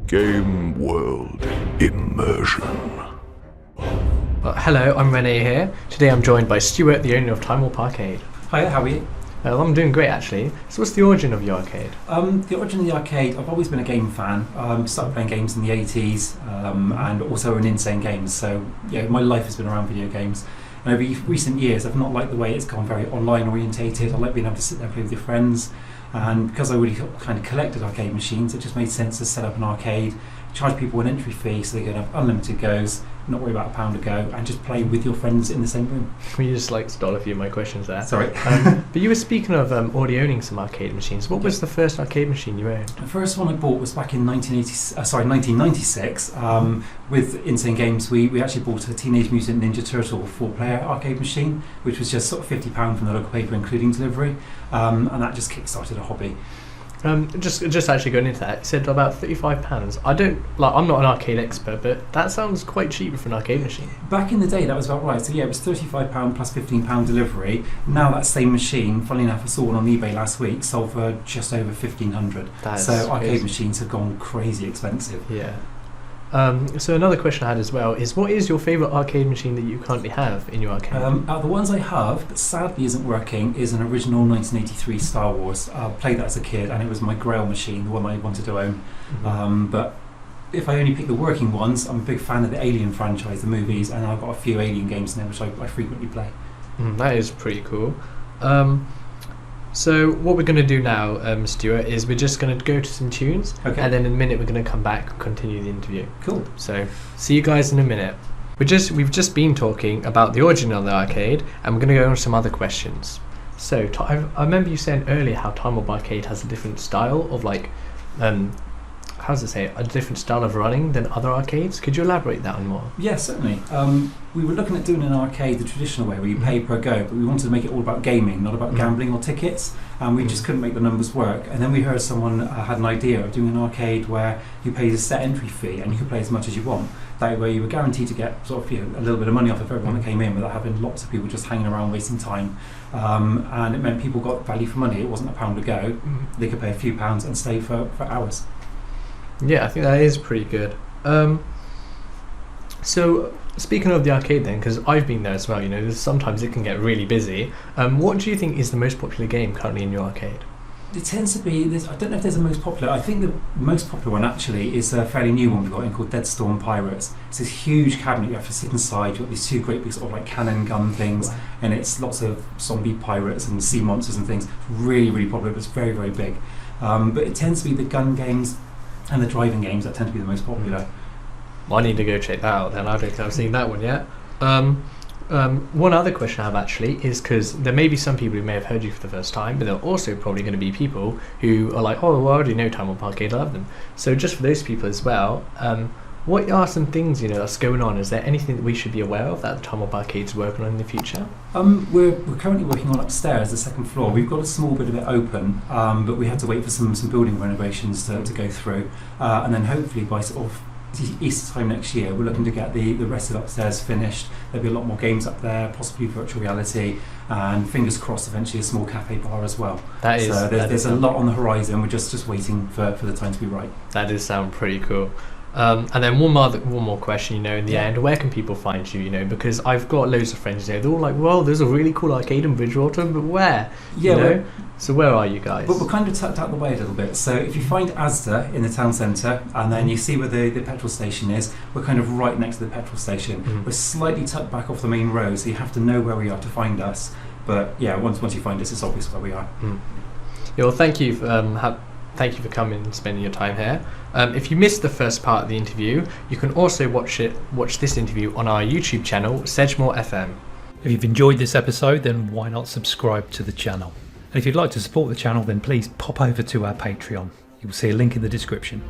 Game World Immersion. Hello, I'm Rene here. Today I'm joined by Stuart, the owner of TimeWarp Arcade. Hi, how are you? I'm doing great actually. So what's the origin of the arcade? The Orgin of The Arcade, I've always been a game fan. Started playing games in the 80s and also in Insane Games. So yeah, my life has been around video games. And over recent years, I've not liked the way it's gone very online orientated. I like being able to sit there and play with your friends. And because I already kind of collected arcade machines, it just made sense to set up an arcade, charge people an entry fee so they can have unlimited goes, not worry about £1 a go, and just play with your friends in the same room. You just stole a few of my questions there. Sorry. But you were speaking of already owning some arcade machines. What was the first arcade machine you owned? The first one I bought was back in 1996. With Insane Games, we actually bought a Teenage Mutant Ninja Turtle 4-player arcade machine, which was just sort of £50 from the local paper, including delivery, and that just kick-started a hobby. Just actually going into that, you said about £35. I'm not an arcade expert, but that sounds quite cheap for an arcade machine. Back in the day, that was about right. So yeah, it was £35 plus £15 delivery. Now that same machine, funnily enough, I saw one on eBay last week, sold for just over £1,500. So arcade crazy. Machines have gone crazy expensive. Yeah. So another question I had as well is, what is your favourite arcade machine that you currently have in your arcade? The ones I have, but sadly isn't working, is an original 1983 Star Wars. I played that as a kid, and it was my Grail machine, the one I wanted to own. Mm-hmm. But if I only pick the working ones, I'm a big fan of the Alien franchise, the movies, and I've got a few Alien games now which I frequently play. That is pretty cool. So what we're going to do now, Stuart, is we're just going to go to some tunes, Okay. and then in a minute we're going to come back and continue the interview. Cool. So see you guys in a minute. We've just been talking about the origin of the arcade, and we're going to go on some other questions. So I remember you saying earlier how TimeWarp Arcade has a different style of a different style of running than other arcades. Could you elaborate that on more? Yeah, certainly. We were looking at doing an arcade the traditional way, where you pay per go, but we wanted to make it all about gaming, not about gambling or tickets, and we just couldn't make the numbers work. And then we heard someone had an idea of doing an arcade where you pay a set entry fee and you could play as much as you want. That way you were guaranteed to get sort of a little bit of money off of everyone that came in, without having lots of people just hanging around wasting time. And it meant people got value for money. It wasn't £1 a go. They could pay a few pounds and stay for hours. Yeah, I think that is pretty good. So speaking of the arcade then, because I've been there as well, sometimes it can get really busy. What do you think is the most popular game currently in your arcade? It tends to be this. I don't know if there's a most popular. I think the most popular one actually is a fairly new one we've got in called Dead Storm Pirates. It's this huge cabinet you have to sit inside. You've got these two great big sort of like cannon gun things, and it's lots of zombie pirates and sea monsters and things. It's really, really popular, but it's very, very big. But it tends to be the gun games and the driving games that tend to be the most popular. I need to go check that out then. I don't think I've seen that one yet. One other question I have actually is, because there may be some people who may have heard you for the first time, but there are also probably going to be people who are like, oh, well, I already know TimeWarp Arcade, I love them. So just for those people as well, what are some things that's going on? Is there anything that we should be aware of that TimeWarp Arcade's working on in the future? We're currently working on upstairs, the second floor. We've got a small bit of it open, but we had to wait for some building renovations to go through, and then hopefully by sort of Easter time next year, we're looking to get the rest of upstairs finished. There'll be a lot more games up there, possibly virtual reality, and fingers crossed eventually a small cafe bar as well. There's a lot on the horizon. We're just waiting for the time to be right. That does sound pretty cool. And then one more question, in the end, where can people find you, because I've got loads of friends, they're all like, well, there's a really cool arcade in Bridgwater, but where? So where are you guys? But we're kind of tucked out the way a little bit. So if you find Asda in the town centre, and then you see where the petrol station is, we're kind of right next to the petrol station. We're slightly tucked back off the main road, so you have to know where we are to find us. But yeah, once you find us, it's obvious where we are. Yeah, well, thank you for coming and spending your time here. If you missed the first part of the interview, you can also watch this interview on our YouTube channel, Sedgemoor FM. If you've enjoyed this episode, then why not subscribe to the channel? And if you'd like to support the channel, then please pop over to our Patreon. You'll see a link in the description.